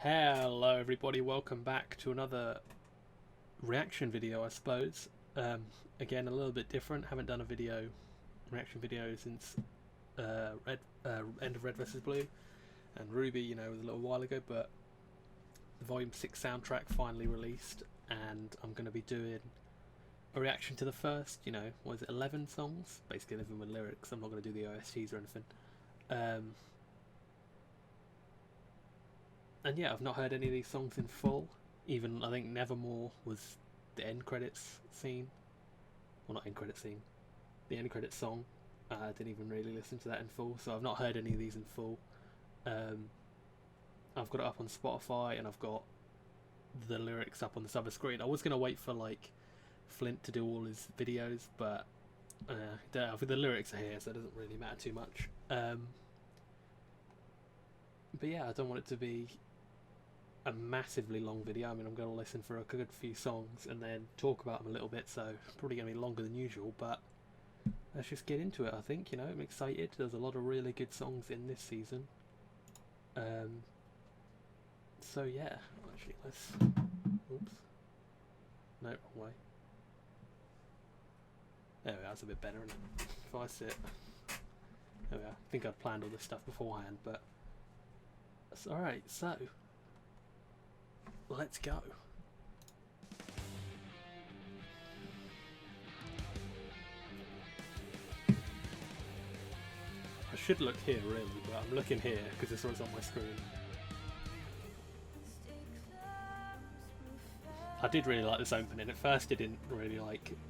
Hello everybody, welcome back to another reaction video I suppose. Again, a little bit different, haven't done a reaction video since End of Red vs Blue and RWBY, you know, was a little while ago, but the Volume 6 soundtrack finally released and I'm going to be doing a reaction to the first, 11 songs, basically living with lyrics. I'm not going to do the OSTs or anything. And yeah, I've not heard any of these songs in full. Even, I think Nevermore was the end credits scene. Well, not end credits scene. The end credits song. I didn't even really listen to that in full, so I've not heard any of these in full. I've got it up on Spotify, and I've got the lyrics up on the sub screen. I was going to wait for, like, Flint to do all his videos, but I think the lyrics are here, so it doesn't really matter too much. But yeah, I don't want it to be a massively long video. I mean, I'm going to listen for a good few songs and then talk about them a little bit, so probably going to be longer than usual, but let's just get into it. I think, I'm excited. There's a lot of really good songs in this season. So yeah, actually let's, oops, no, wrong way. There we go, that's a bit better, isn't it? If I sit, there we go. I think I'd planned all this stuff beforehand, but that's alright, so let's go. I should look here really, but I'm looking here because this one's on my screen. I did really like this opening. At first it didn't really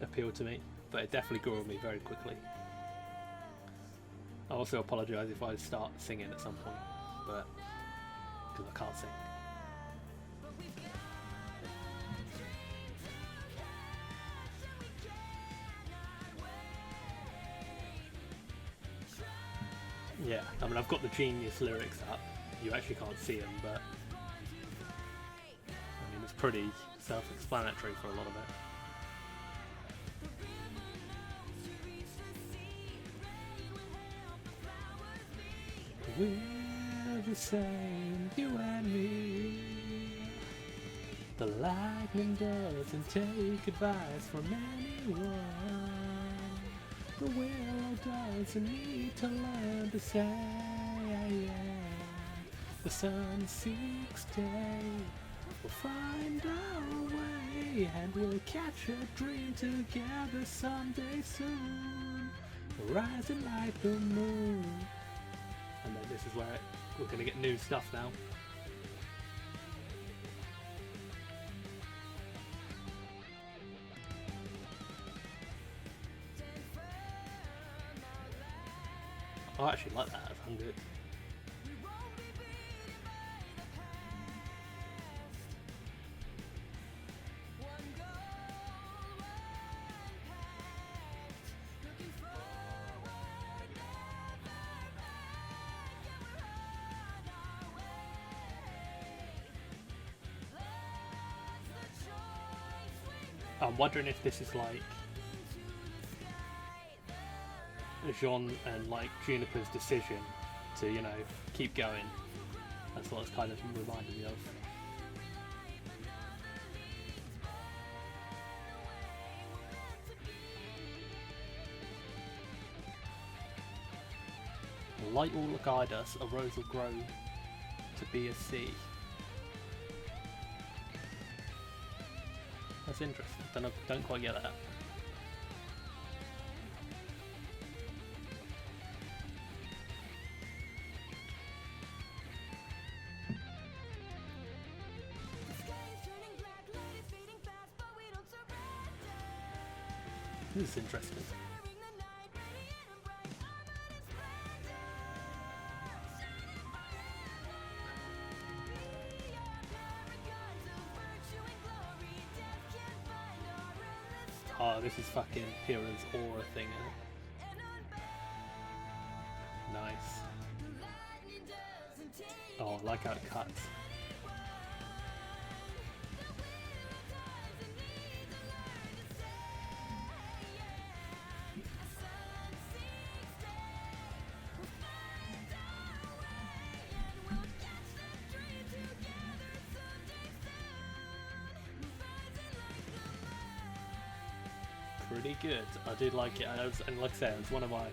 appeal to me, but it definitely grew on me very quickly. I also apologise if I start singing at some point, but because I can't sing. Yeah, I mean, I've got the Genius lyrics up. You actually can't see them, but I mean, it's pretty self-explanatory for a lot of it. We're the same, you and me. The lightning doesn't take advice from anyone. The willow doesn't need to learn to say. The sun seeks day. We'll find our way, and we'll catch a dream together someday soon. Rising like the moon. And then this is where we're going to get new stuff now. I actually like that, I found it. I'm wondering if this is like Jean and Juniper's decision to, keep going. That's what it's kind of reminding me of. A light will guide us, a rose will grow to be a sea. That's interesting. Don't quite get that. This is interesting. Oh, this is fucking Hera's aura thing, isn't it? Nice. Oh, I like how it cuts. pretty good. I did like it, and like I said, it was one of my.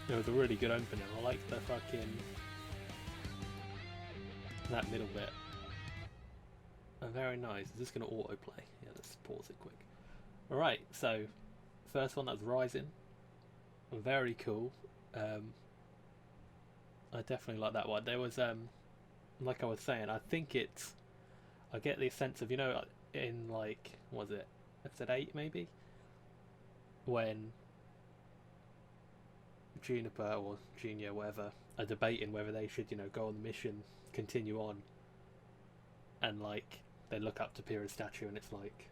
It was a really good opener. I like the fucking that middle bit. Very nice. Is this going to autoplay? Yeah, let's pause it quick. All right, so first one, that was Rising. Very cool. I definitely like that one. There was like I was saying, I think it's. I get the sense of, you know, in like, what was it, episode 8 maybe, when Juniper or Junior, whatever, are debating whether they should, you know, go on the mission, continue on, and like they look up to Pyrrha's statue, and it's like,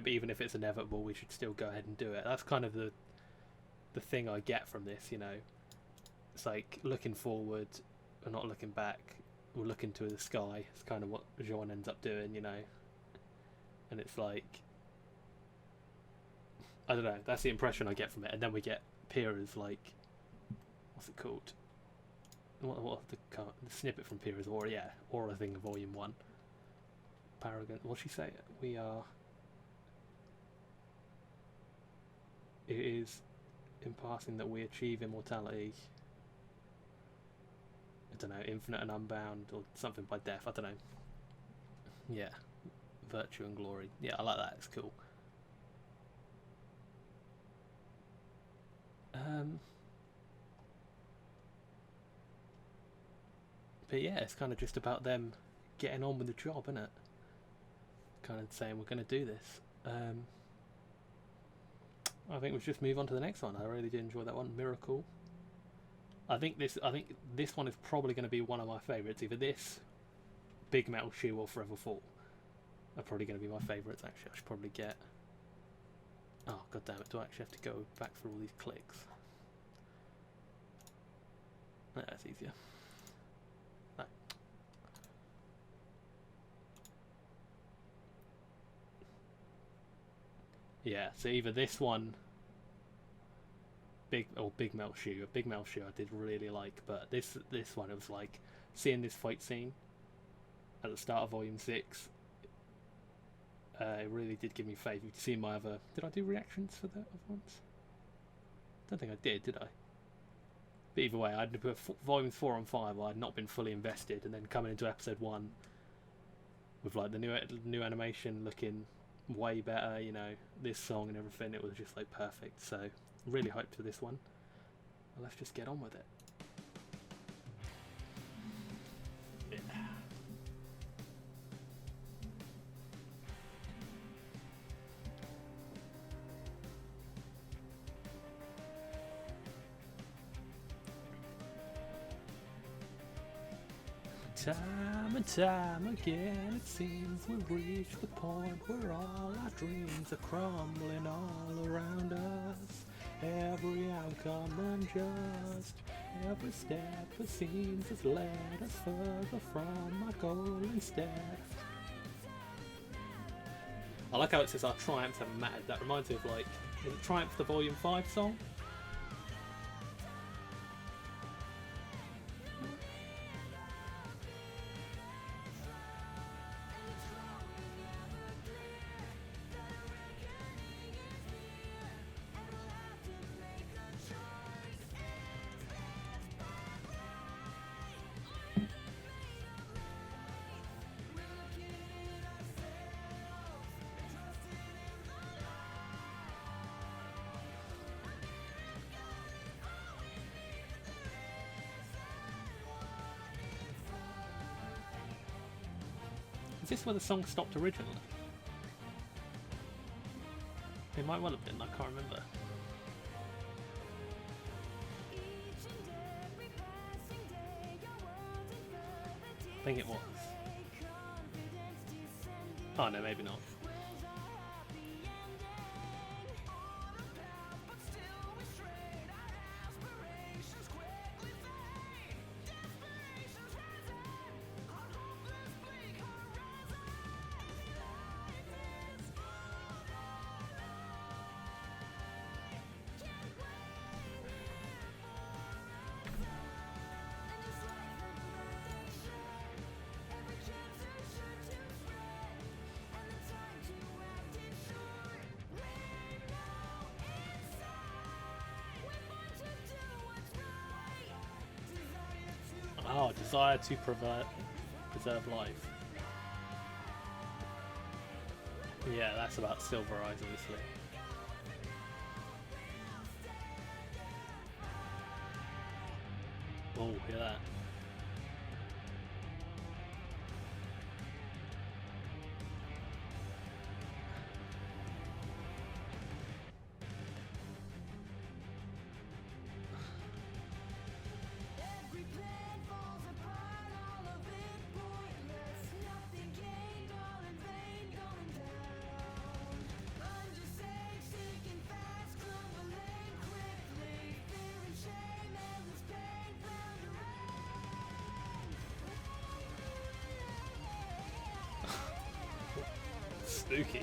even if it's inevitable, we should still go ahead and do it. That's kind of the thing I get from this, you know. It's like looking forward, or not looking back, or looking to the sky. It's kind of what Jean ends up doing, you know. And it's like, I don't know, that's the impression I get from it. And then we get Pyrrha's, like, what's it called? What the snippet from Pyrrha's Aura? Yeah, Aura thing of Volume 1. Paragon, what'd she say? We are... It is in passing that we achieve immortality. I don't know, infinite and unbound, or something by death, I don't know. Yeah, virtue and glory. Yeah, I like that, it's cool. But yeah, it's kind of just about them getting on with the job, isn't it? Kind of saying we're going to do this. I think we should just move on to the next one. I really did enjoy that one, Miracle. I think this one is probably going to be one of my favourites. Either this, Big Metal Shoe, or Forever Fall are probably going to be my favourites. Actually, I should probably get. Oh god damn it! Do I actually have to go back through all these clicks? That's easier. No. Yeah, so either this one, Big Metal Shoe. Big Metal Shoe I did really like, but this one, it was like seeing this fight scene at the start of Volume 6. It really did give me faith. You've seen my other. Did I do reactions for the other ones? Don't think I did I? But either way, I'd put Volumes 4 and 5. I had not been fully invested, and then coming into Episode 1 with like the new animation looking way better, you know, this song and everything, it was just like perfect. So really hyped for this one. Well, let's just get on with it. Yeah. Time and time again, it seems we've reached the point where all our dreams are crumbling all around us. Every outcome unjust, every step it seems has led us further from our goal instead. I like how it says our triumphs haven't mattered. That reminds me of like, was it Triumph, the Volume 5 song? Is this where the song stopped originally? It might well have been, I can't remember. I think it was. Oh no, maybe not. What, desire to preserve life? Yeah, that's about Silver Eyes, obviously. Oh, hear that? Spooky.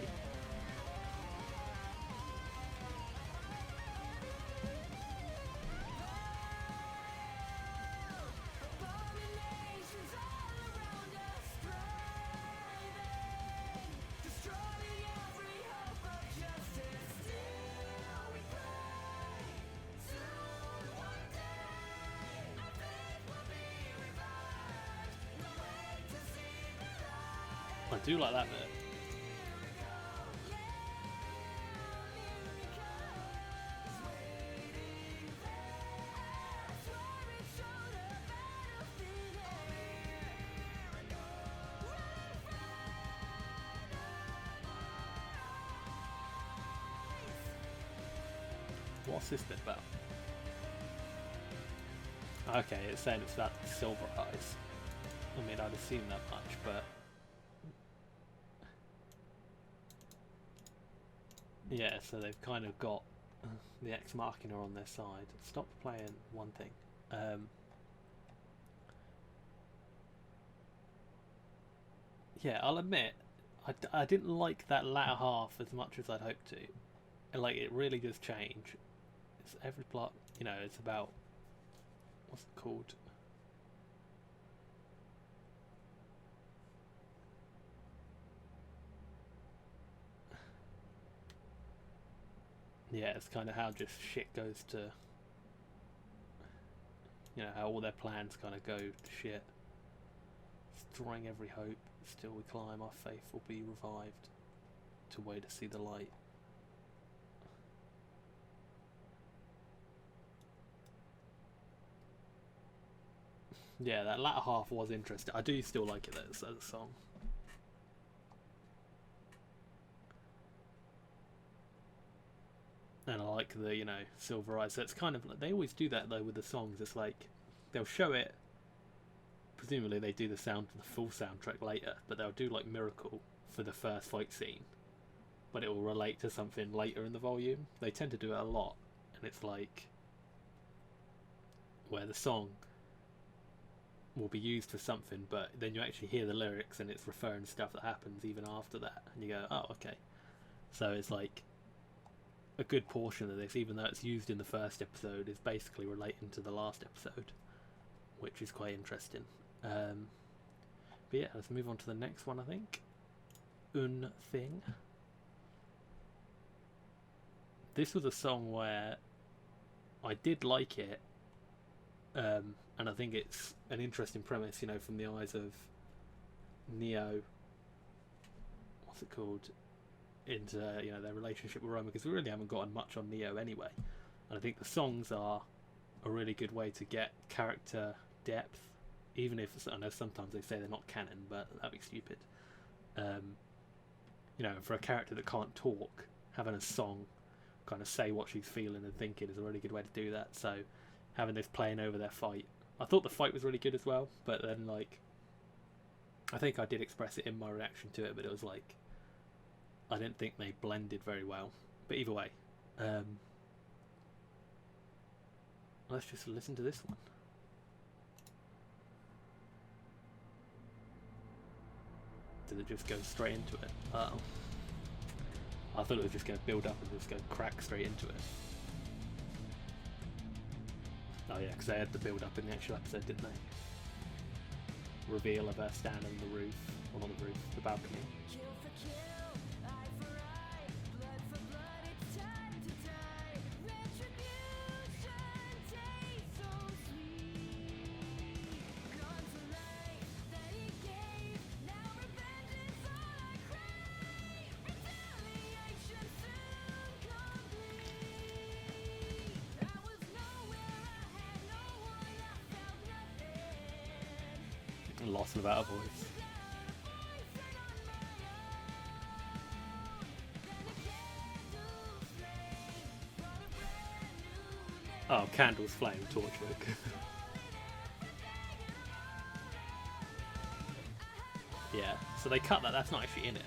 I do like that bit. What's this bit about? Okay, it's saying it's about Silver Eyes. I mean, I'd assume that much, but... yeah, so they've kind of got the Ex Machina on their side. Stop playing one thing. Yeah, I'll admit, I didn't like that latter half as much as I'd hoped to. And, like, it really does change. It's every plot, you know, it's about... what's it called? Yeah, it's kind of how just shit goes to... you know, how all their plans kind of go to shit. Destroying every hope, still we climb, our faith will be revived. To way to see the light. Yeah, that latter half was interesting. I do still like it as a song. And I like the, you know, Silver Eyes. So it's kind of like, they always do that though with the songs. It's like, they'll show it, presumably they do the full soundtrack later, but they'll do like Miracle for the first fight scene. But it will relate to something later in the volume. They tend to do it a lot. And it's like, where the song will be used for something, but then you actually hear the lyrics and it's referring to stuff that happens even after that, and you go, oh, okay. So it's like a good portion of this, even though it's used in the first episode, is basically relating to the last episode, which is quite interesting. But yeah, let's move on to the next one, I think. Un Thing. This was a song where I did like it, and I think it's an interesting premise, you know, from the eyes of Neo, what's it called, into, you know, their relationship with Roma, because we really haven't gotten much on Neo anyway. And I think the songs are a really good way to get character depth, even if, I know sometimes they say they're not canon, but that'd be stupid. You know, for a character that can't talk, having a song kind of say what she's feeling and thinking is a really good way to do that. So having this playing over their fight, I thought the fight was really good as well, but then, like, I think I did express it in my reaction to it, but it was like, I didn't think they blended very well. But either way, let's just listen to this one. Did it just go straight into it? Uh oh. I thought it was just going to build up and just go crack straight into it. Oh yeah, because they had the build up in the actual episode, didn't they? Reveal of her standing on the roof, or not the roof, the balcony. lost without a voice. Oh, Candles Flame, Torchwick. Yeah, so they cut that, that's not actually in it.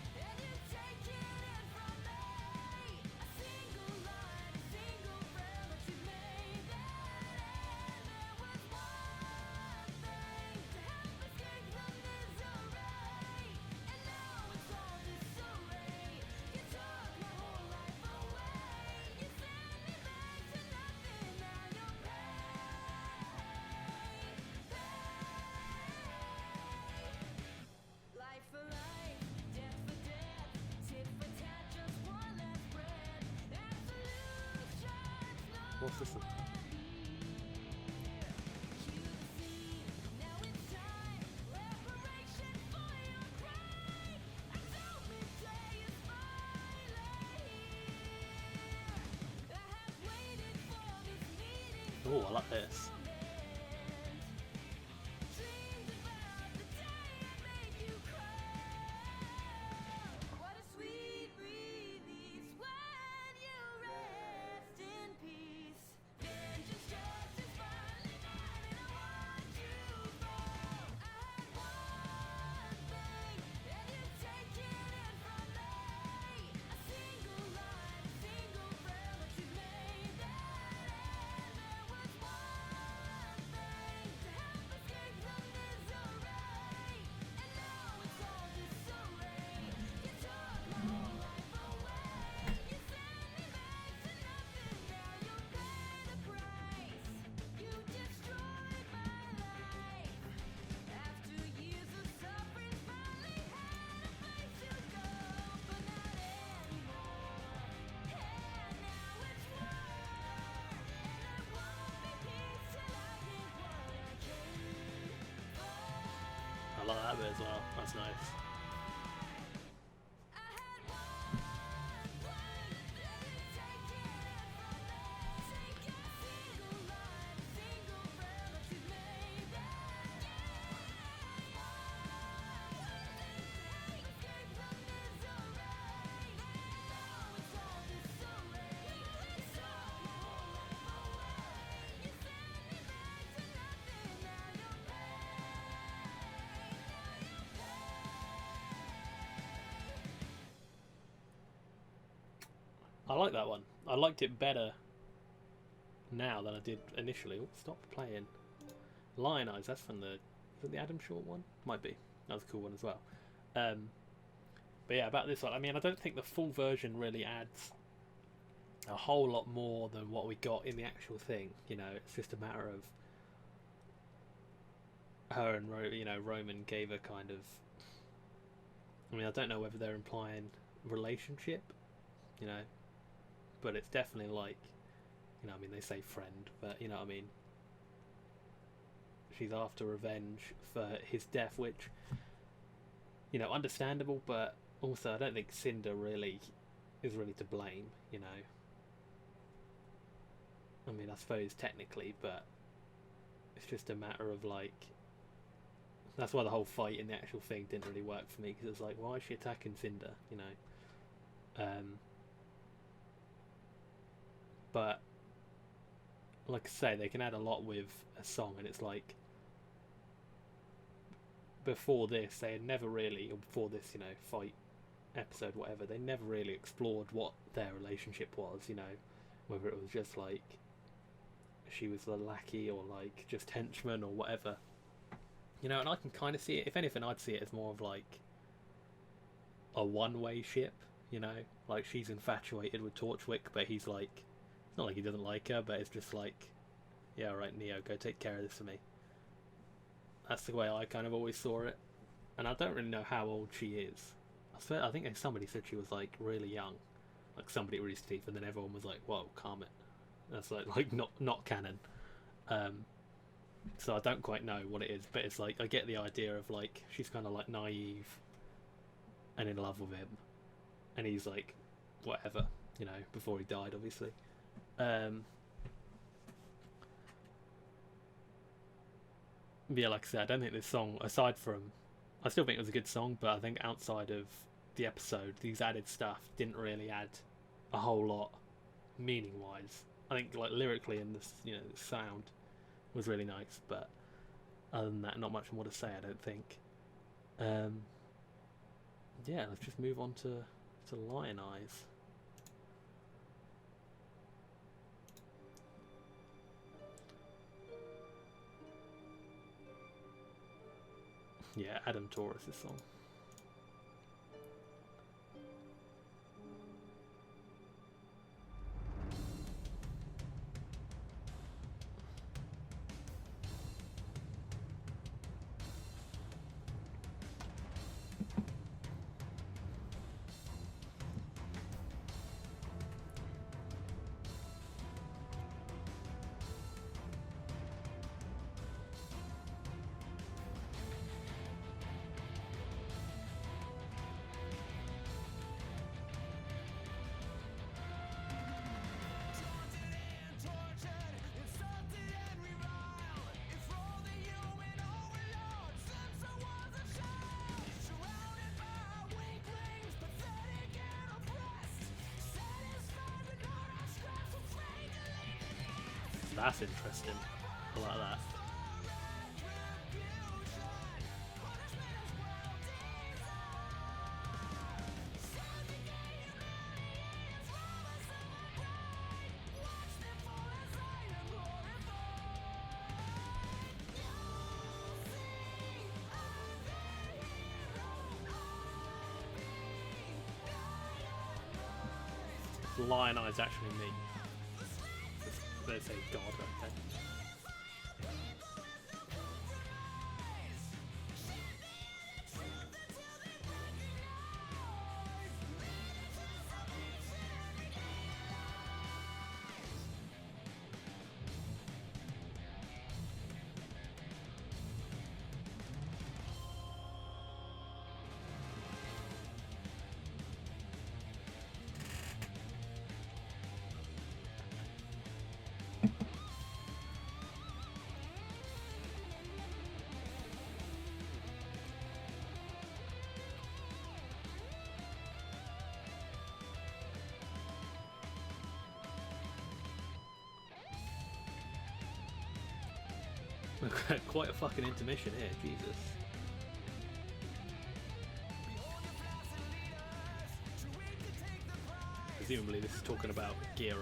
What's this one? Oh, I like this. I like that bit as well, that's nice. I like that one. I liked it better now than I did initially. Oh, stop playing. Lionize, that's from the... Is it the Adam Short one? Might be. That was a cool one as well. But yeah, about this one, I mean, I don't think the full version really adds a whole lot more than what we got in the actual thing. You know, it's just a matter of her and Roman gave her kind of... I mean, I don't know whether they're implying relationship, you know, but it's definitely like, you know, I mean, they say friend, but you know what I mean. She's after revenge for his death, which, you know, understandable, but also I don't think Cinder really is really to blame, you know. I mean, I suppose technically, but it's just a matter of like, that's why the whole fight in the actual thing didn't really work for me, because it's like, why is she attacking Cinder, you know? But like I say, they can add a lot with a song, and it's like, before this they had never really, or before this, you know, fight episode, whatever, they never really explored what their relationship was, you know, whether it was just like she was the lackey or like just henchman or whatever, you know. And I can kind of see it, if anything I'd see it as more of like a one-way ship, you know, like she's infatuated with Torchwick, but he's like, not like he doesn't like her, but it's just like, yeah, alright, Neo, go take care of this for me. That's the way I kind of always saw it. And I don't really know how old she is. I think somebody said she was like really young, like somebody at Rooster Teeth, and then everyone was like, whoa, calm it. That's like not canon. So I don't quite know what it is, but it's like, I get the idea of like, she's kind of like naive and in love with him, and he's like, whatever, you know, before he died, obviously. Yeah, like I said, I don't think this song, aside from, I still think it was a good song, but I think outside of the episode, these added stuff didn't really add a whole lot meaning wise. I think like lyrically and this, you know, the sound was really nice, but other than that, not much more to say. I don't think. Um, yeah, let's just move on to Lionize. Yeah, Adam Taurus' song. That's interesting. I like that. Lionize actually me. They say God, okay. Quite a fucking intermission here, Jesus. Presumably this is talking about Gira.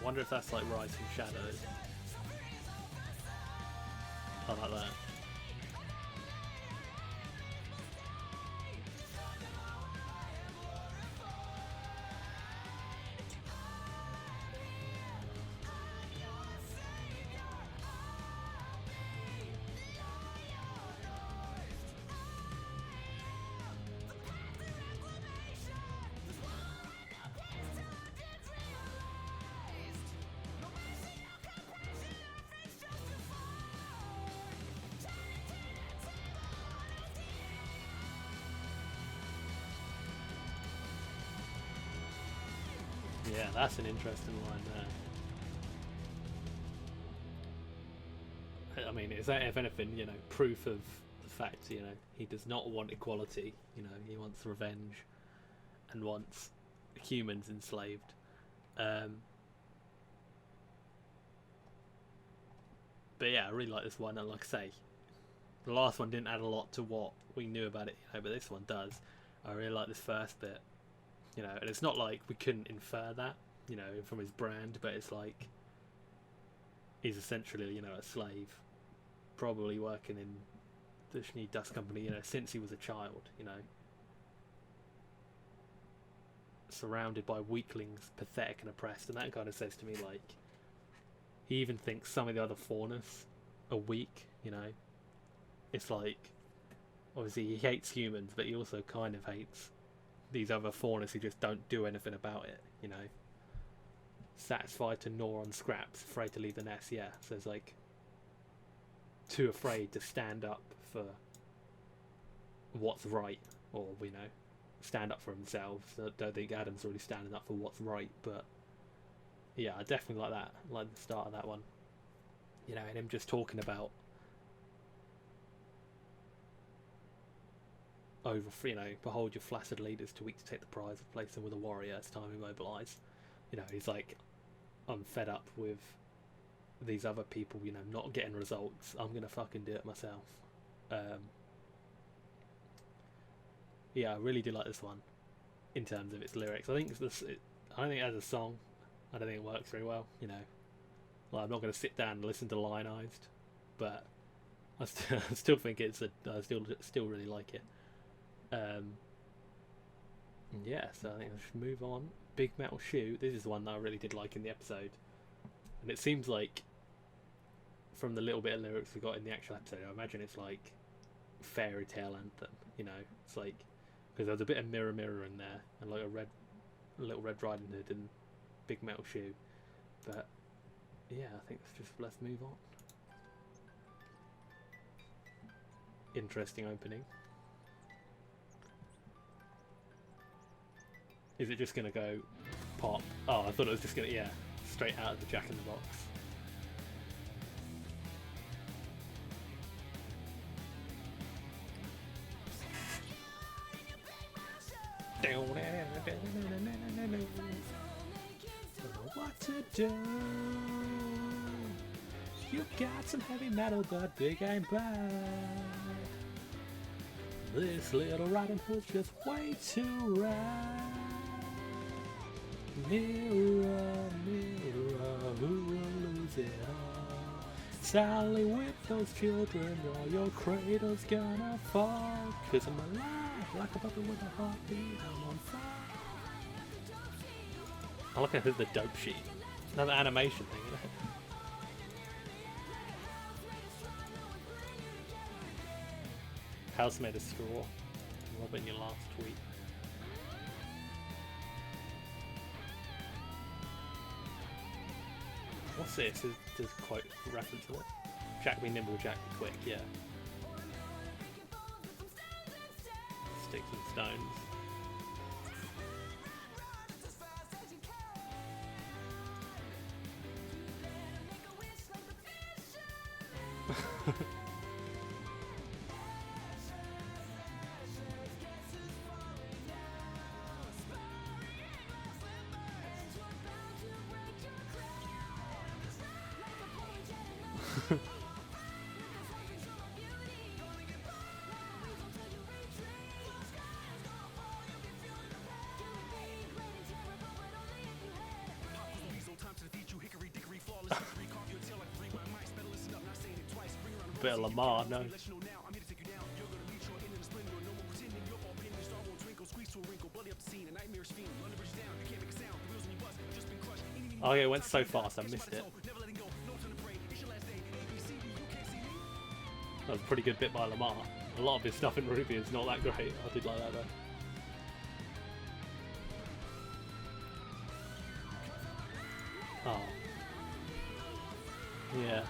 Wonder if that's like Rising Shadows. I like that. Yeah, that's an interesting line there. I mean, is that, if anything, you know, proof of the fact, you know, he does not want equality. You know, he wants revenge and wants humans enslaved. But yeah, I really like this one, and like I say, the last one didn't add a lot to what we knew about it, you know, but this one does. I really like this first bit. You know, and it's not like we couldn't infer that, you know, from his brand, but it's like he's essentially, you know, a slave, probably working in the Schnee Dust Company, you know, since he was a child, you know, surrounded by weaklings, pathetic and oppressed, and that kind of says to me, like, he even thinks some of the other faunus are weak, you know. It's like, obviously he hates humans, but he also kind of hates these other faunus who just don't do anything about it, you know. Satisfied to gnaw on scraps, afraid to leave the nest, yeah. So it's like too afraid to stand up for what's right, or stand up for themselves. I don't think Adam's really standing up for what's right, but yeah, I definitely like that. Like the start of that one, and him just talking about behold your flaccid leaders too weak to take the prize, replace them with a warrior. It's time we mobilise. He's like, I'm fed up with these other people, not getting results. I'm gonna fucking do it myself. Yeah, I really do like this one in terms of its lyrics. I think I don't think it has a song. I don't think it works very well. Like, I'm not going to sit down and listen to Lionized, but I still think I still really like it. Yeah, so I think I should move on. Big Metal Shoe. This is the one that I really did like in the episode, and it seems like from the little bit of lyrics we got in the actual episode, I imagine it's like fairy tale anthem. It's like, because there's a bit of Mirror Mirror in there, and like a little Red Riding Hood and Big Metal Shoe. But yeah, I think let's move on. Interesting opening. Is it just gonna go pop? Oh, I thought it was just gonna, straight out of the Jack in the Box. Don't know what to do. You got some heavy metal, but big ain't bad. This little Riding Hood's just way too rad. Mirror, mirror, who will lose it all? Sally with those children, or your cradle's gonna fall. 'Cause I'm alive, like a puppy with a heartbeat, I'm on fire. I look at the dope sheet. Another animation thing, isn't it? House made of straw. Love it in your last tweet. What's this? Does quite reference to it? Jack be nimble, Jack be quick, yeah. Sticks and stones. Bit of Lamar, no. Oh yeah, it went so fast, I missed it. That was a pretty good bit by Lamar. A lot of his stuff in RWBY is not that great. I did like that though. Oh. Yeah.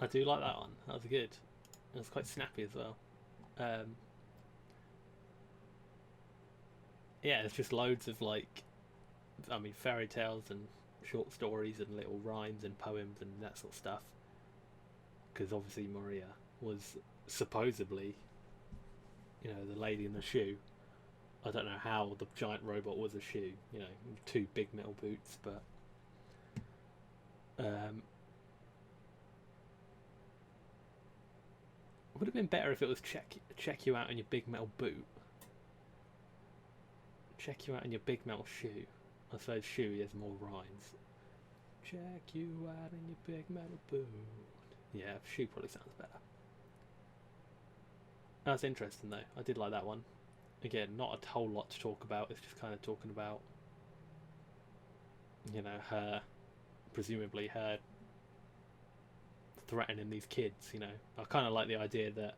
I do like that one. That was good. It was quite snappy as well. Yeah, it's just loads of fairy tales and short stories and little rhymes and poems and that sort of stuff. Because obviously Maria was supposedly, the lady in the shoe. I don't know how the giant robot was a shoe. Two big metal boots, but would have been better if it was check you out in your big metal boot. Check you out in your big metal shoe. I suppose shoe has more rhymes. Check you out in your big metal boot. Yeah, shoe probably sounds better. That's interesting though. I did like that one. Again, not a whole lot to talk about. It's just kind of talking about, her, presumably her threatening these kids. I kind of like the idea that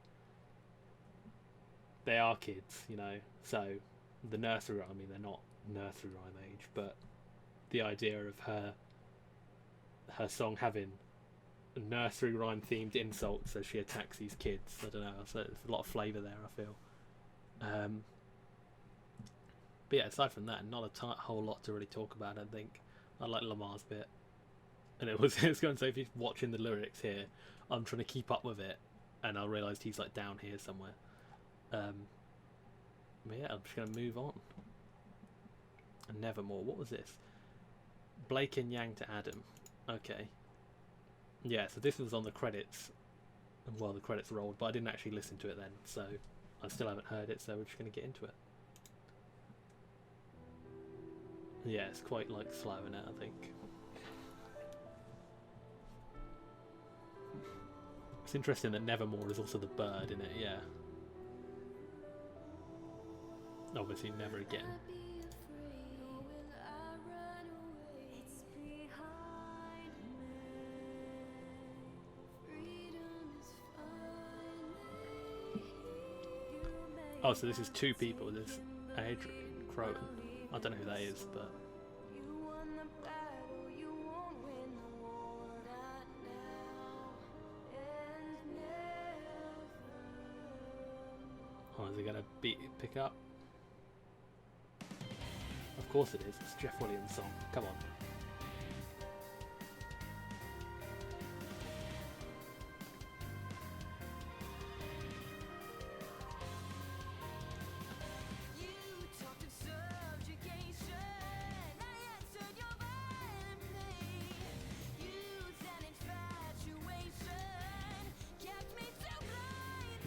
they are kids. So the nursery, I mean, they're not nursery rhyme age, but the idea of her song having nursery rhyme themed insults as she attacks these kids, I don't know, so there's a lot of flavour there, I feel. But yeah, aside from that, not a whole lot to really talk about, I think. I like Lamar's bit, and it's going to say, if you're watching the lyrics here, I'm trying to keep up with it, and I realised he's like down here somewhere. But yeah, I'm just going to move on. And Nevermore, what was this? Blake and Yang to Adam. Okay. Yeah, so this was on the credits, and well, the credits rolled, but I didn't actually listen to it then, so I still haven't heard it, so we're just going to get into it. Yeah, it's quite like slow in it, I think. It's interesting that Nevermore is also the bird in it, yeah. Obviously, never again. Oh, so this is two people. There's Adrian Crowan. I don't know who that is, but... Oh, is it going to pick up? Of course it is. It's Jeff Williams' song. Come on.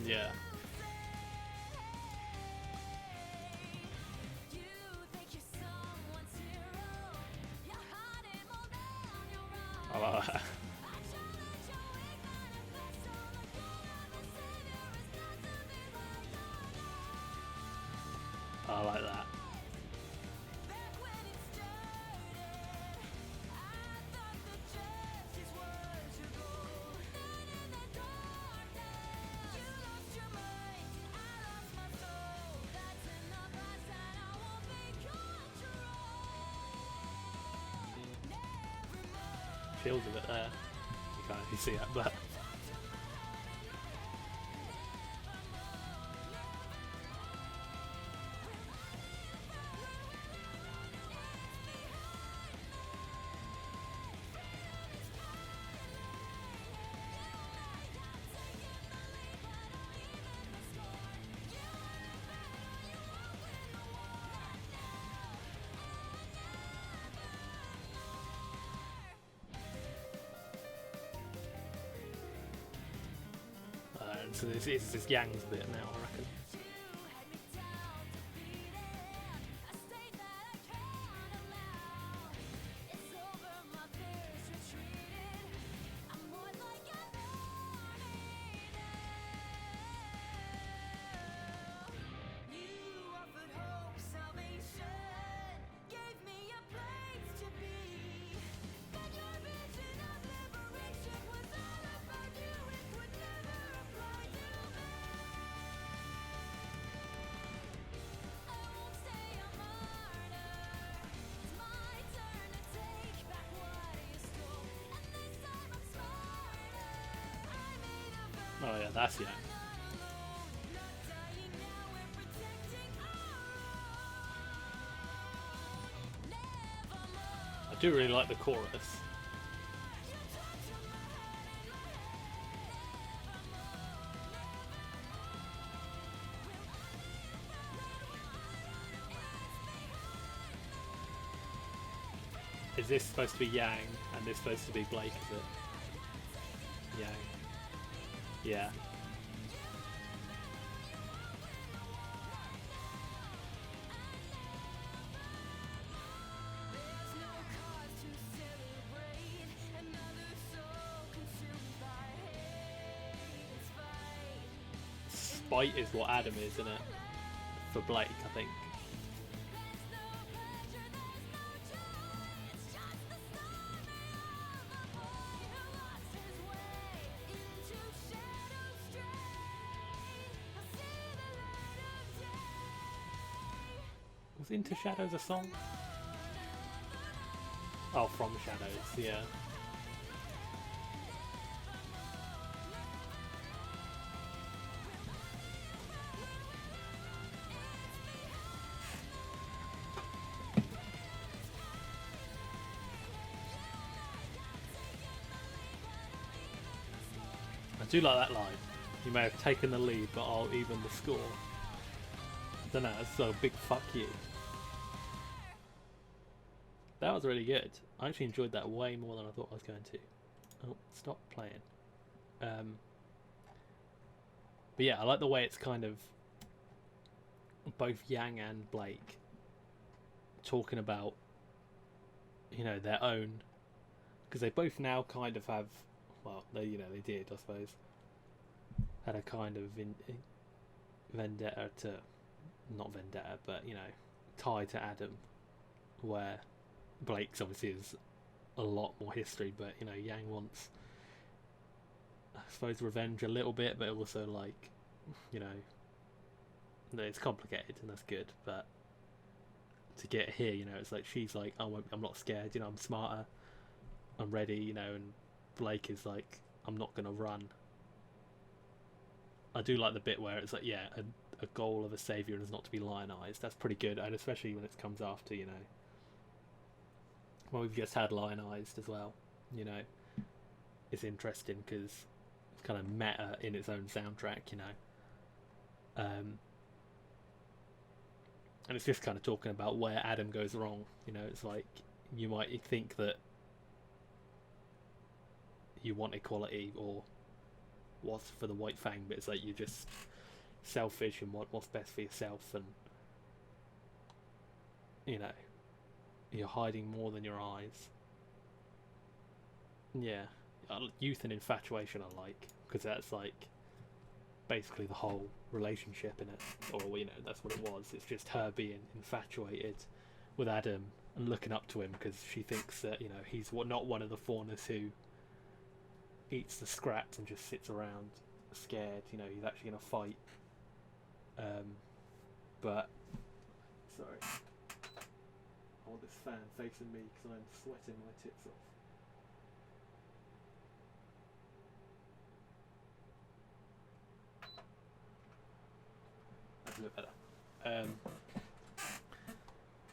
Yeah. Oh, I like that. Feels a bit there. You can't actually see it, but... so this is Yang's bit now, I reckon. Oh yeah, that's Yang. I do really like the chorus. Is this supposed to be Yang and this supposed to be Blake, is it? Yang. Yeah. Spite is what Adam is, isn't it? For Blake, I think. Was Into Shadows a song? Oh, From Shadows, yeah. I do like that line. You may have taken the lead, but I'll even the score. I don't know, it's so big fuck you. That was really good. I actually enjoyed that way more than I thought I was going to. Oh, stop playing. But yeah, I like the way it's kind of both Yang and Blake talking about, you know, their own, because they both now kind of have, well, they did, I suppose, had a kind of vendetta to, not vendetta, but you know, tie to Adam, where Blake's obviously is a lot more history, but you know, Yang wants, I suppose, revenge a little bit, but also like, you know, it's complicated and that's good, but to get here, you know, it's like she's like, oh, I'm not scared, you know, I'm smarter, I'm ready, you know, and Blake is like, I'm not gonna run. I do like the bit where it's like, yeah, a goal of a saviour is not to be lionized. That's pretty good, and especially when it comes after, you know, well, we've just had Lionized as well, you know. It's interesting because it's kind of meta in its own soundtrack, you know. And it's just kind of talking about where Adam goes wrong, you know. It's like, you might think that you want equality or what's for the White Fang, but it's like you're just selfish and want what's best for yourself, and you know, you're hiding more than your eyes. Yeah, youth and infatuation I like, because that's like basically the whole relationship in it, or you know, that's what it was. It's just her being infatuated with Adam and looking up to him because she thinks that, you know, he's not one of the fauners who eats the scraps and just sits around scared. You know, he's actually going to fight. But sorry, I want this fan facing me because I'm sweating my tits off. That's a bit better.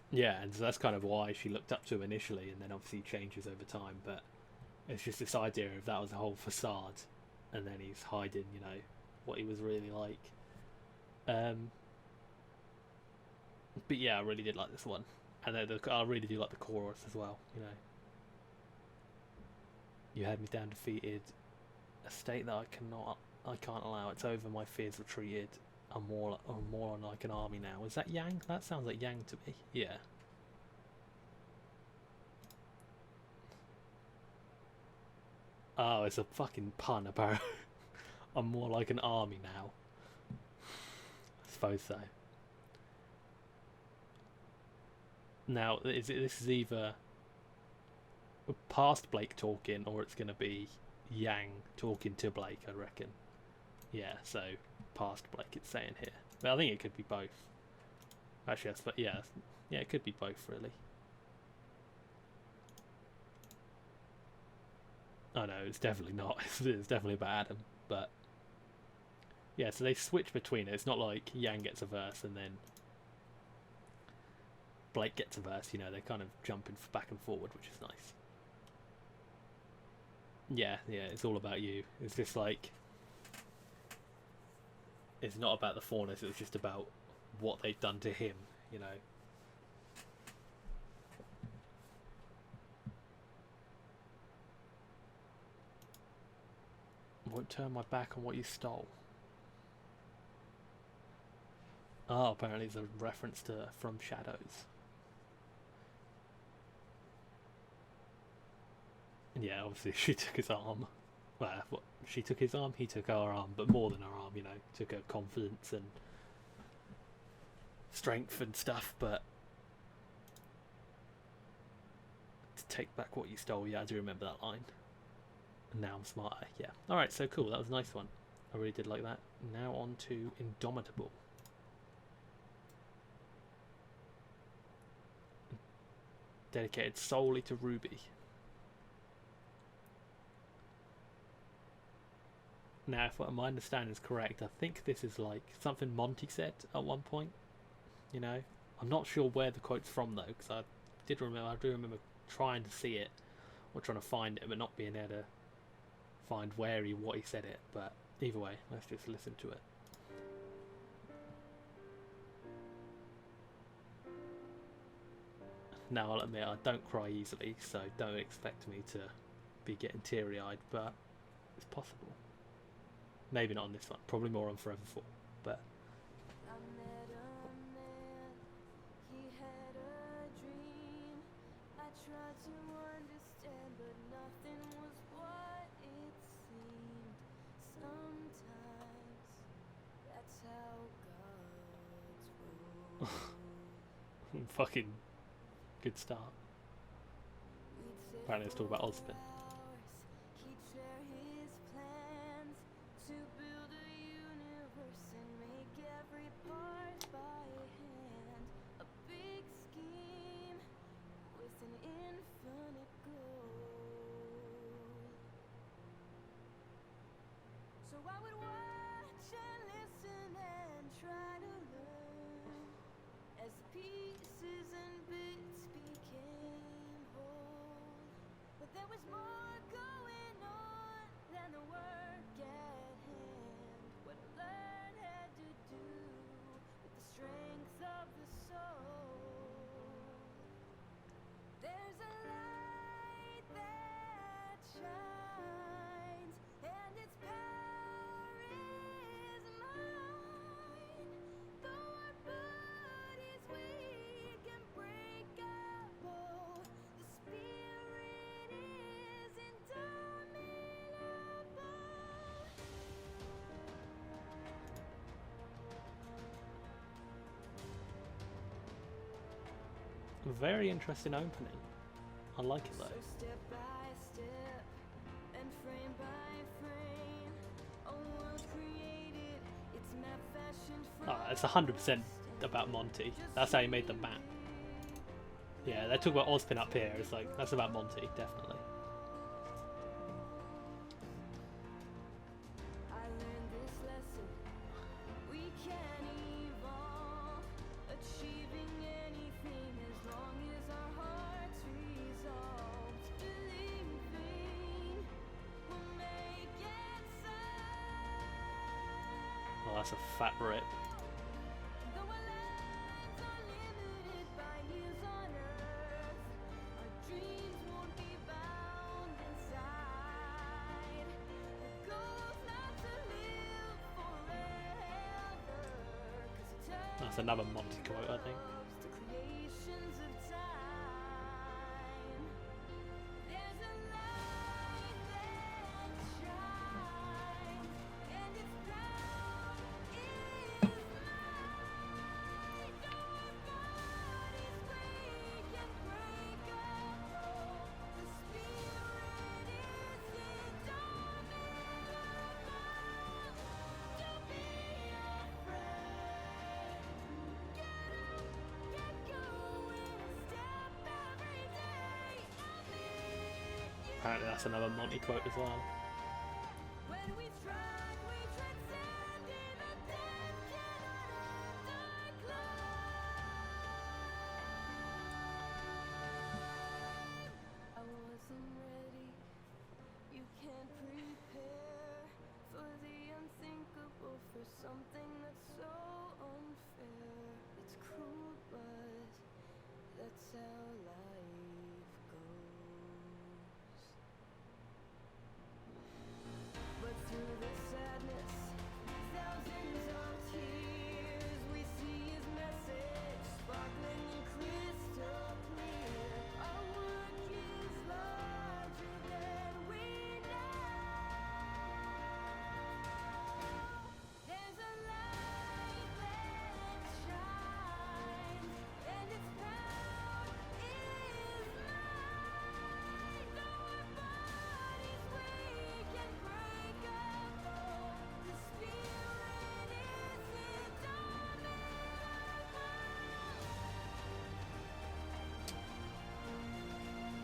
Yeah, and so that's kind of why she looked up to him initially, and then obviously changes over time. But it's just this idea of that was a whole facade, and then he's hiding, you know, what he was really like. But yeah, I really did like this one, and then I really do like the chorus as well. You know, you had me down defeated, a state that I can't allow. It's over, my fears retreated. I'm more like an army now. Is that Yang? That sounds like Yang to me. Yeah. Oh, it's a fucking pun about I'm more like an army now. I suppose so. Now, this is either past Blake talking, or it's going to be Yang talking to Blake, I reckon. Yeah, so past Blake it's saying here. But I think it could be both. Actually, yeah, it could be both, really. Oh no, it's definitely not. It's definitely about Adam. But yeah, so they switch between it. It's not like Yang gets a verse and then Blake gets a verse. You know, they're kind of jumping back and forward, which is nice. Yeah, it's all about you. It's just like, it's not about the faunus, it's just about what they've done to him, you know. Won't turn my back on what you stole. Oh, apparently it's a reference to From Shadows. Yeah, obviously she took his arm. Well, she took his arm, he took her arm, but more than her arm, you know. Took her confidence and strength and stuff, but to take back what you stole, yeah, I do remember that line. Now I'm smarter, yeah. Alright, so cool, that was a nice one. I really did like that. Now on to Indomitable. dedicated solely to RWBY. Now, if my understanding is correct, I think this is like something Monty said at one point. You know, I'm not sure where the quote's from though, because I do remember trying to see it or trying to find it, but not being able to find what he said it. But either way, let's just listen to it. Now, I'll admit I don't cry easily, so don't expect me to be getting teary-eyed, but it's possible. Maybe not on this one, probably more on Forever 4, but... I met a man, he had a dream. I tried to understand, but nothing was what it seemed. Sometimes that's how God's roll. Fucking good start. Apparently it's talking about Ozpin. He'd share his plans to build a universe and make every part by hand. A big scheme with an infinite goal. So I would watch and listen and try to learn as pieces and bits became whole. But there was more going on than the work at hand. What I learned had to do with the strength of the soul. There's a light that shines, and its power is mine. Though our body's weak and breakable, the spirit is indomitable. Very interesting opening. I like it though. So step by step and frame by frame, a world created, its map fashioned from Oh, it's 100% about Monty. That's how he made the map. Yeah, they talk about Ozpin up here. It's like, that's about Monty, definitely. I learned this lesson. We can evolve, achieving anything as long as our hearts resolve. Believing will make it so. Oh, that's a fat rip. Though our lives are limited by years on earth, our dreams won't be bound inside. The goal's not to live forever, 'cause That's another Monty quote, I think. the creations of time. There's a light that shines, and its power is mine. Though our bodies weak and breakable, the spirit is indomitable. Don't be afraid. Get up, get going, step every day. I'll meet you. Apparently that's another Monty quote as well. When we strike, we transcend in a death cannot underclimb. I wasn't ready. You can't prepare for the unthinkable, for something that's so unfair. It's cruel, but that's how life goes.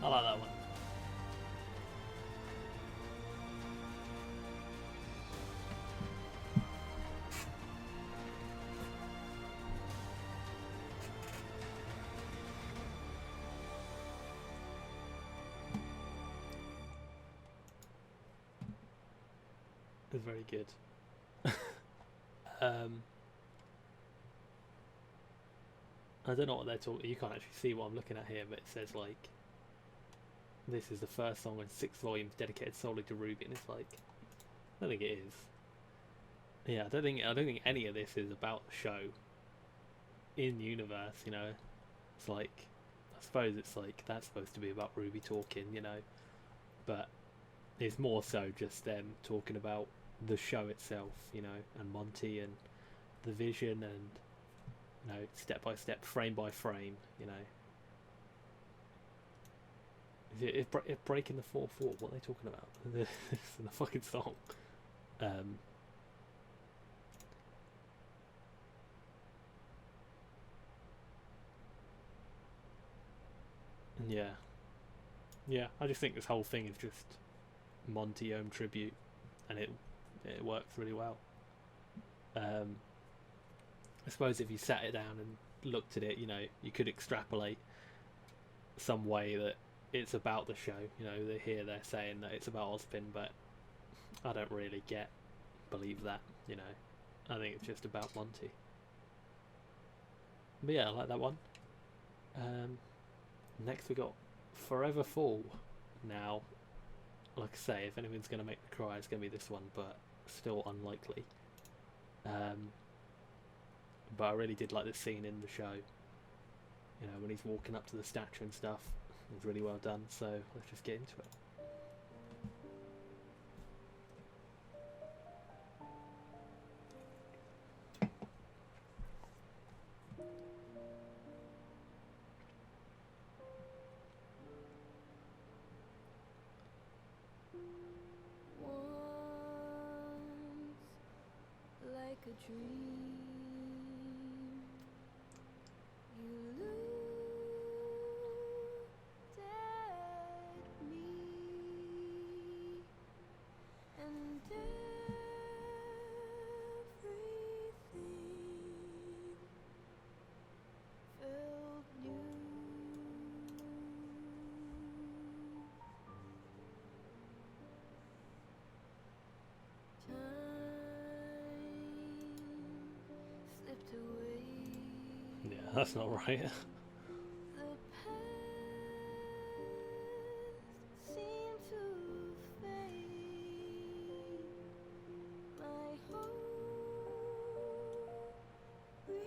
I like that one. It's very good. I don't know what they're talking. You can't actually see what I'm looking at here, but it says like, this is the first song in 6 volumes dedicated solely to RWBY, and it's like, I don't think it is. Yeah, I don't think any of this is about the show in universe. You know, it's like, I suppose it's like that's supposed to be about RWBY talking, you know, but it's more so just them talking about the show itself, you know, and Monty and the vision and, you know, step by step, frame by frame, you know. If breaking the fourth wall, what are they talking about? It's in the fucking song. Yeah, I just think this whole thing is just Monty Ohm tribute, and it works really well. I suppose if you sat it down and looked at it, you know, you could extrapolate some way that it's about the show. You know, they're saying that it's about Ozpin, but I don't really believe that. You know, I think it's just about Monty. But yeah, I like that one. Next we got Forever Fall. Now, like I say, if anyone's going to make me cry, it's going to be this one, but still unlikely. But I really did like this scene in the show. You know, when he's walking up to the statue and stuff. It was really well done, so let's just get into it. Once, like a dream, you looked at me, and everything felt new. Slipped away. Yeah, that's not right. The past seemed to fade. My hope restored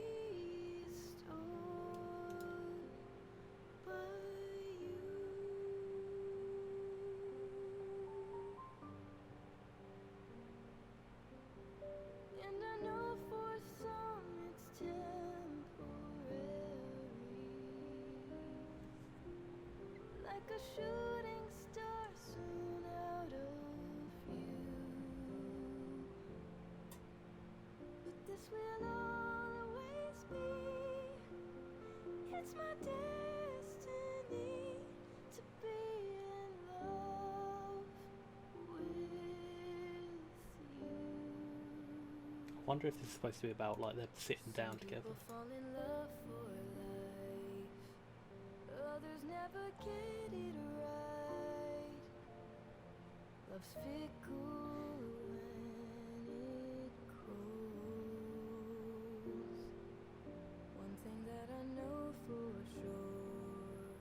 by you. And I know for some it's temporary, like a shooting star soon out of view. But this will always be, it's my destiny to be in love with you. I wonder if this is supposed to be about like them sitting down together. People fall in love for life, others never get it right. Love's fickle when it grows. One thing that I know for sure,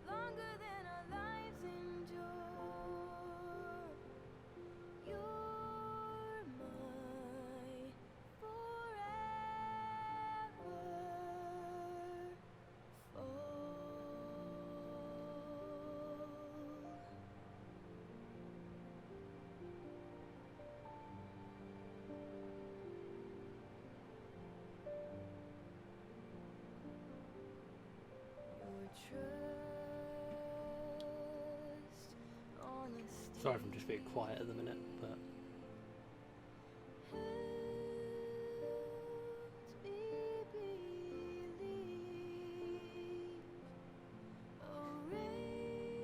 longer than our lives endure, you're my forever fall. Your trust, honesty. Sorry if I'm just being quiet at the minute, but helped me believe. A ray of light, a ray of light. Your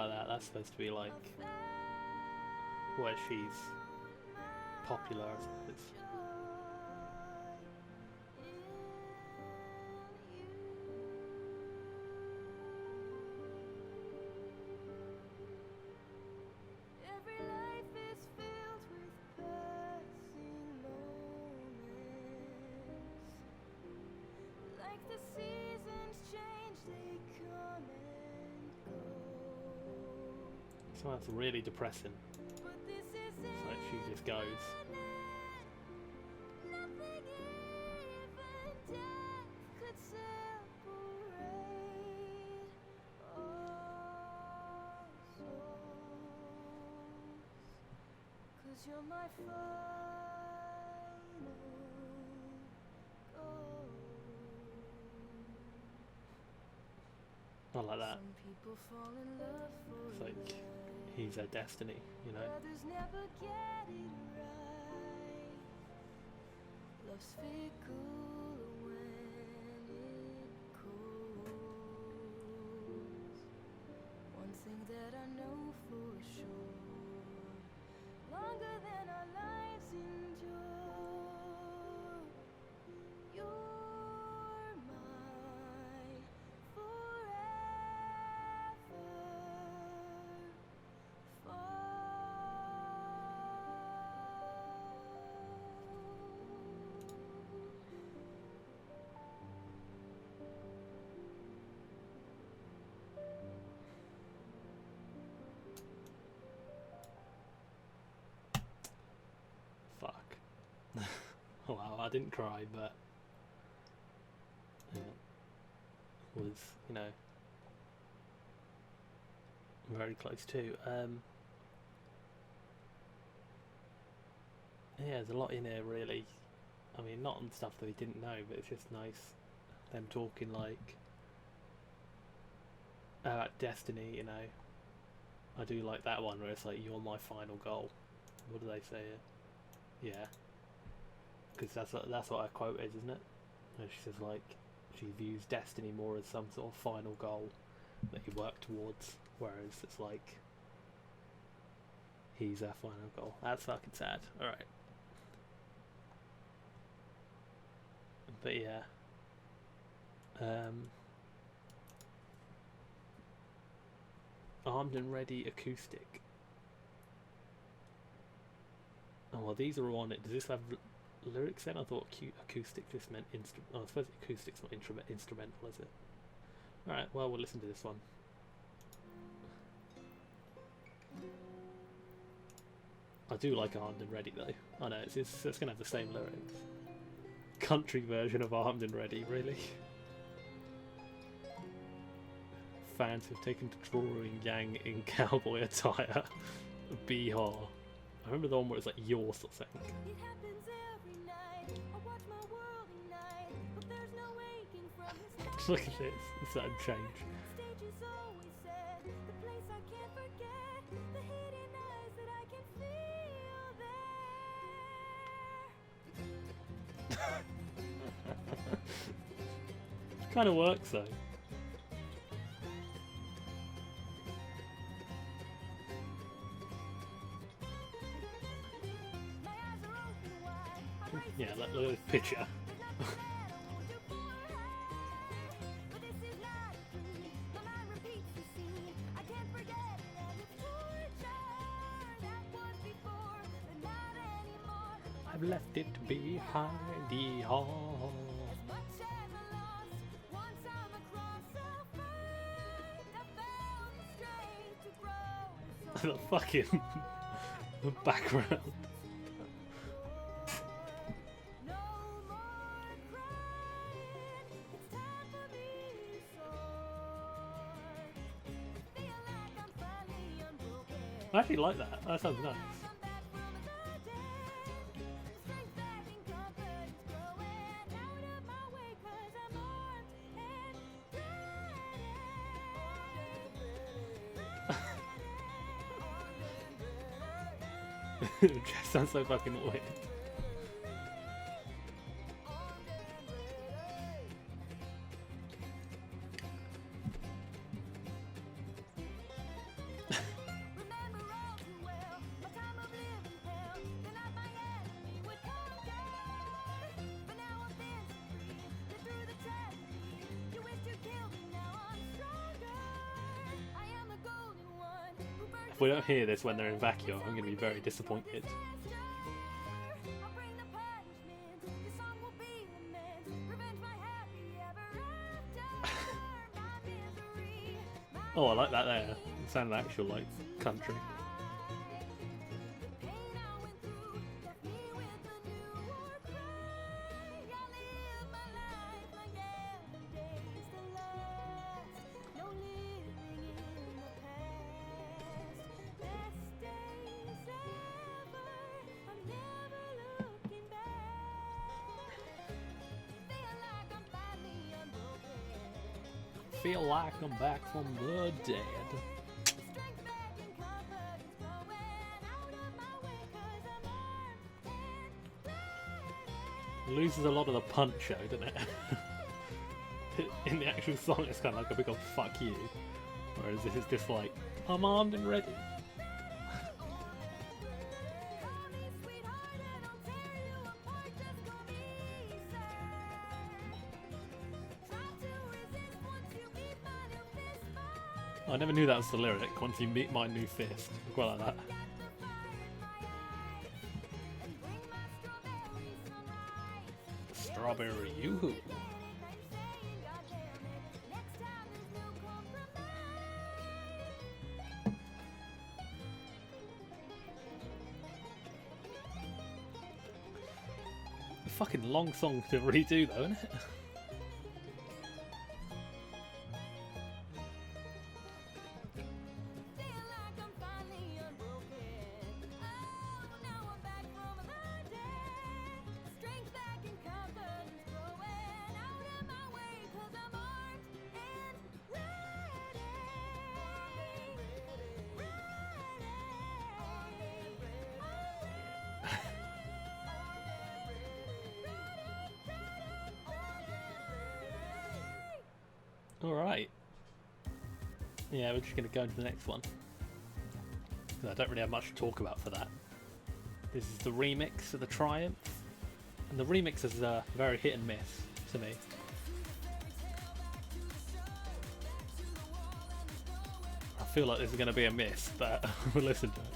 like that. That's supposed to be like where she's popular, I suppose. Every life is filled with passing moments. Like the seasons change, they come and go. So that's really depressing. But this is It's like she just goes. nothing, even death could separate our souls. 'Cause you're my final goal. Not like that. Some people fall in love for It's like he's their destiny, you know. others never get it right. Love's fickle when it calls. One thing that I know for sure, longer than our lives endure, you're mine forever. Fuck. Wow, I didn't cry, but was, you know, very close too. Yeah, there's a lot in here, really. I mean, not on stuff that we didn't know, but it's just nice them talking like about destiny, you know. I do like that one where it's like, you're my final goal. What do they say here? Yeah. Because that's what her quote is, isn't it? And she says, like, she views destiny more as some sort of final goal that you work towards, whereas it's like he's her final goal. That's fucking sad. Alright. But yeah. Armed and Ready Acoustic. Oh, well, these are all on it. Does this have lyrics then? I thought acoustic just meant instrument. Oh, I suppose acoustic's not instrumental, is it? Alright, well, we'll listen to this one. I do like Armed and Ready, though. I know, it's going to have the same lyrics. Country version of Armed and Ready, really? Fans have taken to drawing Yang in cowboy attire. Bee-haw. I remember the one where it was like yours or something. It happens every night. I watch my world ignite, but there's no waking from this. Look at this. It's that change. Stage is always set, the place I can't forget, the hidden eyes that I can feel there. Kind of works though. My eyes are open wide. I'm racing Yeah, look at this picture. There's nothing that I won't do for her. But this is not a dream. My mind repeats the scene. I can't forget it and it's torture. That was before, but not anymore. I've left it behind the hall. As much as I lost, once I'm across the fight, I found the strength to grow. So The fucking background. no more crying. It's time for me to soar. Feel like I'm finally unbroken. I actually like that. That sounds nice. Come back from another day. Strength that conquered is growing out of my way 'cause I'm armed and ready. It sounds so fucking weird. we don't hear this when they're in vacuum, I'm going to be very disappointed. I'll bring the punishment. This song will be lament. Revenge my happy ever after. My misery. Oh, I like that there. It sounded actual, like, country. The pain I went through left me with a new war cry. I live my life like every day's the last. No living in the past. Best days ever. I'm never looking back. Feel like I'm finally unbroken. Feel like I'm back from the dead. Strength back and confidence flowing out of my way 'cause I'm armed and ready. Loses a lot of the punch though, doesn't it? In the actual song it's kind of like a big old fuck you. Whereas this is just like, I'm armed and ready. Call me sweetheart and I'll tear you apart. Just call me sir. Try to resist once you meet my new fist fight. I never knew that was the lyric, once you meet my new fist. I quite like that. Got the fire in my eyes and bring my strawberry sunrise. Strawberry yoo-hoo. Anything saying, God damn it. Next time there's no compromise. A fucking long song to redo though, isn't it? Feel like I'm finally unbroken. Oh, now I'm back from the dead. Strength back and confidence growing out of my way 'cause I'm armed and ready. Alright. Yeah, we're just going to go into the next one. 'Cause I don't really have much to talk about for that. This is the remix of the Triumph. And the remix is very hit and miss to me. I feel like this is going to be a miss, but we'll listen to it.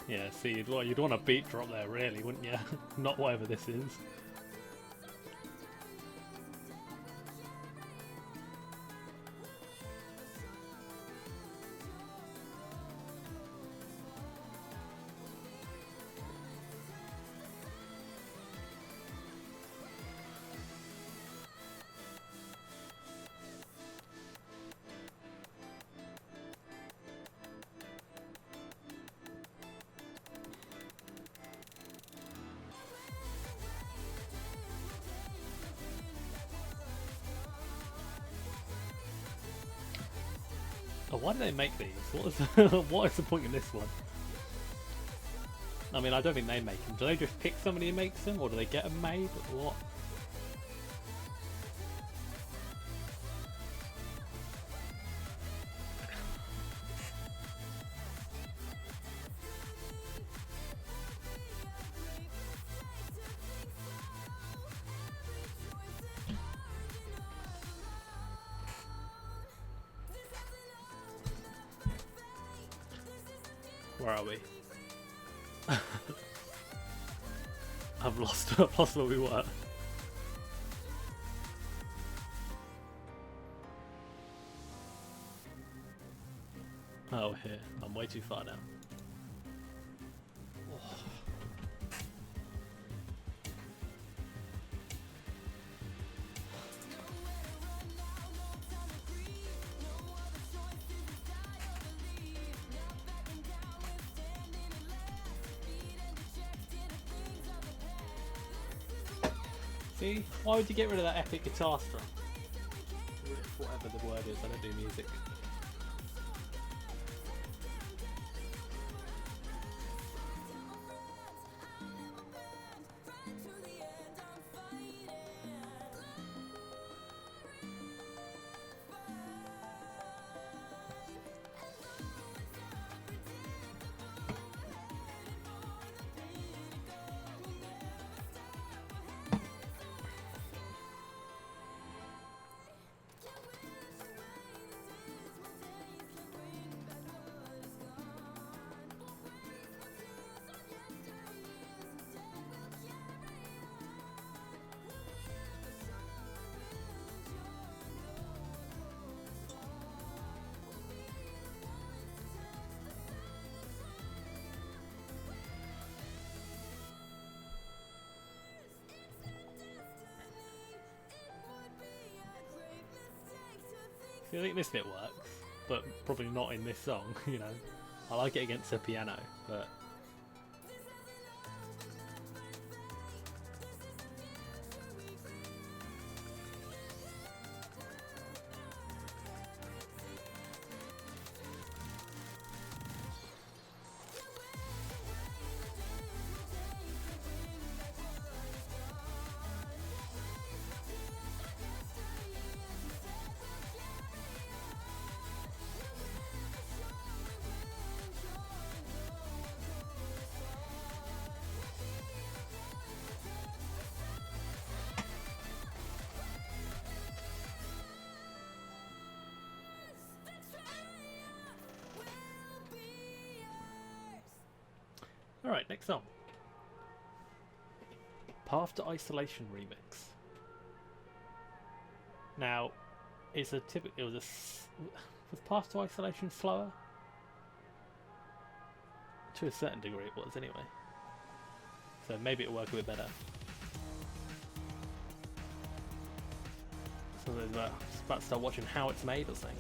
Yeah, see, you'd want a beat drop there, really, wouldn't you? Not whatever this is. Oh, why do they make these? What is the point in this one? I mean, I don't think they make them. Do they just pick somebody who makes them, or do they get them made, or what? Where are we? I've lost where we were. Oh, here. I'm way too far now. See? Why would you get rid of that epic guitar strum? Whatever the word is, I don't do music. I think this bit works, but probably not in this song, you know. I like it against the piano, but... Alright, next song. Path to Isolation remix. Now, it's a typical. Was Path to Isolation slower? To a certain degree, it was anyway. So maybe it'll work a bit better. So there's about to start watching how it's made or something.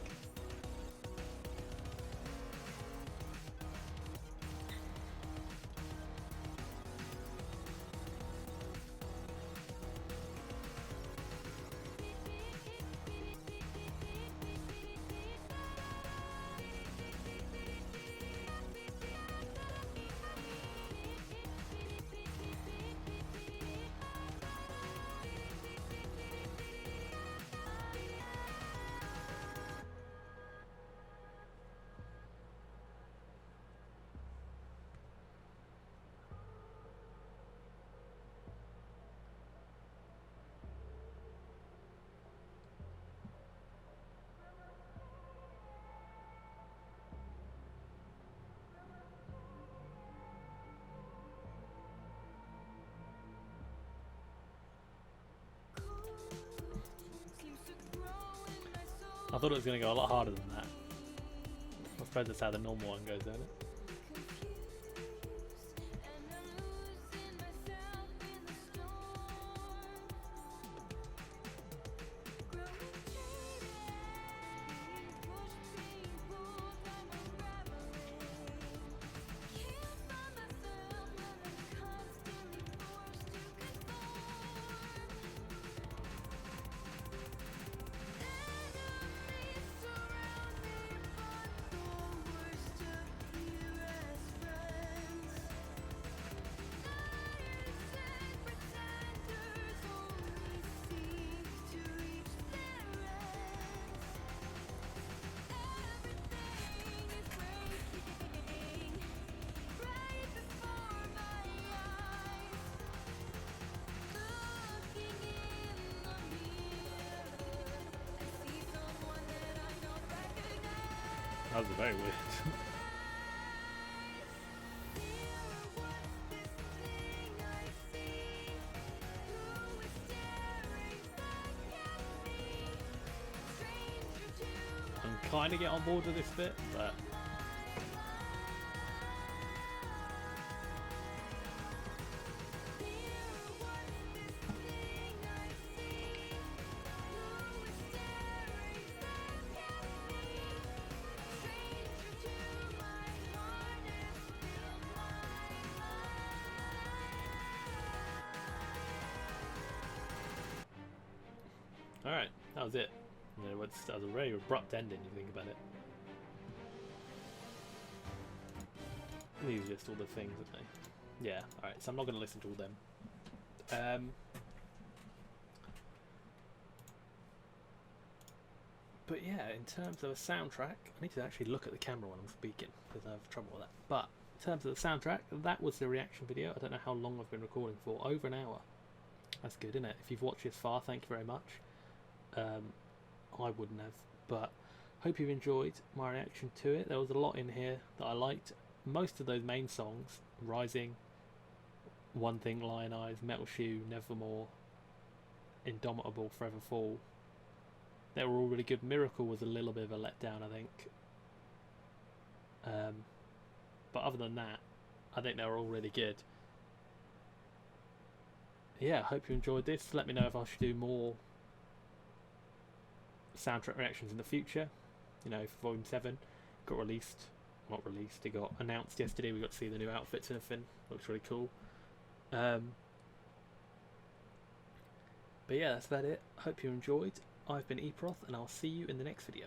I thought it was going to go a lot harder than that. I suppose that's how the normal one goes, isn't it? That was very weird. I'm kind of get on board with this bit, but Alright, that was it. You know, that was a very abrupt ending, you think about it. These are just all the things, aren't they? Yeah, alright, so I'm not going to listen to all them. But yeah, in terms of a soundtrack, I need to actually look at the camera when I'm speaking, because I have trouble with that. But in terms of the soundtrack, that was the reaction video. I don't know how long I've been recording for, over an hour. That's good, isn't it? If you've watched this far, thank you very much. I wouldn't have, but hope you've enjoyed my reaction to it. There was a lot in here that I liked. Most of those main songs, Rising, One Thing, Lionize, Metal Shoe, Nevermore, Indomitable, Forever Fall, they were all really good. Miracle was a little bit of a letdown, I think. But other than that, I think they were all really good. Yeah, I hope you enjoyed this. Let me know if I should do more soundtrack reactions in the future. You know, for Volume 7 got released. Not released, it got announced yesterday. We got to see the new outfits and everything. Looks really cool. But yeah, that's about it. Hope you enjoyed. I've been Eproth, and I'll see you in the next video.